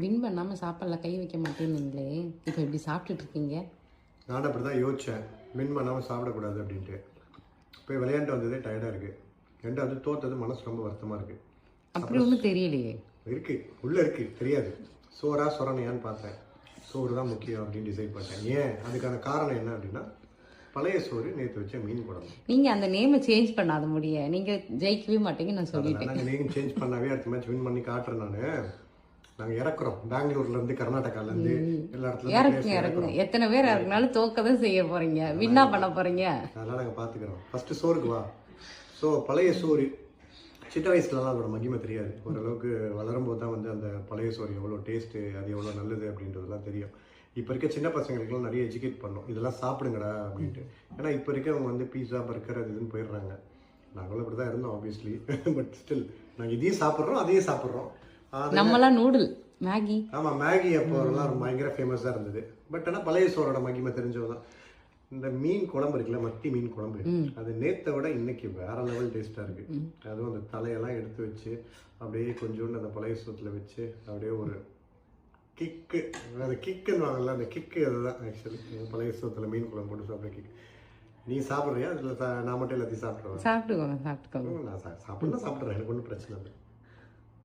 Win பண்ணாமல் சாப்பாடில் கை வைக்க மாட்டேன்னீங்களே, இப்போ இப்படி சாப்பிட்டுட்டு இருக்கீங்க. நான் அப்படி தான் யோசித்தேன், வின் பண்ணாமல் சாப்பிடக்கூடாது அப்படின்ட்டு. போய் விளையாண்டு வந்ததே டயர்டாக இருக்குது. ரெண்டாவது தோற்றது மனசு ரொம்ப வருத்தமாக இருக்குது. அப்படி ஒன்றும் தெரியலையே. இருக்குது, உள்ளே இருக்குது, தெரியாது. சோறா சொரணையான்னு பார்த்தேன். சோறு தான் முக்கியம் அப்படின்னு டிசைட் பண்ணிட்டேன். ஏன் அதுக்கான காரணம் என்ன அப்படின்னா, பழைய சோறு நேற்று வச்ச மீன் குழம்பு. நீங்கள் அந்த நேமை சேஞ்ச் பண்ணாத முடிய நீங்கள் ஜெயிக்கவே மாட்டீங்க நான் சொல்லிட்டேன். நாங்கள் நேம் சேஞ்ச் பண்ணாவே அடுத்த மேட்ச் வின் பண்ணி காட்டுறேன். நாங்கள் இறக்குறோம், பெங்களூர்லேருந்து கர்நாடகாலேருந்து எல்லா இடத்துலையும் இறக்குங்க. எத்தனை பேர் இறக்குனாலும் தோக்க தான் செய்ய போகிறீங்க, வின்னா பண்ண போகிறீங்க. அதெல்லாம் நாங்கள் பார்த்துக்கிறோம். ஃபஸ்ட்டு சோறுக்கு வா. ஸோ பழைய சோறு சின்ன வயசுலலாம் அதோட மகிமை தெரியாது. ஓரளவுக்கு வளரும்போது தான் வந்து அந்த பழைய சோறு எவ்வளோ டேஸ்ட்டு, அது எவ்வளோ நல்லது அப்படின்றதுலாம் தெரியும். இப்போ இருக்க சின்ன பசங்களுக்குலாம் நிறைய எஜுகேட் பண்ணோம், இதெல்லாம் சாப்பிடுங்கடா அப்படின்ட்டு. ஏன்னா இப்போ இருக்கவங்க வந்து பீஸா பர்கர் அது இதுன்னு போயிடுறாங்க. நாங்களும் அப்படி தான் இருந்தோம் ஆப்வியஸ்லி. பட் ஸ்டில் நாங்கள் இதையும் சாப்பிட்றோம், அதையும் சாப்பிட்றோம். நம்மளாம் நூடுல் மேகி. ஆமாம், மேகி அப்போலாம் பயங்கர ஃபேமஸாக இருந்தது. பட் ஆனால் பழைய சோறோட மகிமை தெரிஞ்சவங்க தான். இந்த மீன் குழம்பு இருக்குல்ல, மத்தி மீன் குழம்பு, அது நேற்றை விட இன்னைக்கு வேற லெவல் டேஸ்ட்டாக இருக்குது. அதுவும் அந்த தலையெல்லாம் எடுத்து வச்சு அப்படியே கொஞ்சோண்டு அந்த பழைய சோத்தில் வச்சு அப்படியே ஒரு கிக்கு, அது கிக்குன்னு வாங்கல, அந்த கிக்கு அதுதான் ஆக்சுவலி. பழைய சோத்தில் மீன் குழம்பு போட்டு சாப்பிட்ற கிக்கு. நீ சாப்பிட்றியா? அதில் நான் மட்டும் எல்லாத்தையும் சாப்பிட்ருவேன். சாப்பிட்டுக்கோங்க. நான் சாப்பிட்றேன், எனக்கு ஒன்றும் பிரச்சனை இல்லை.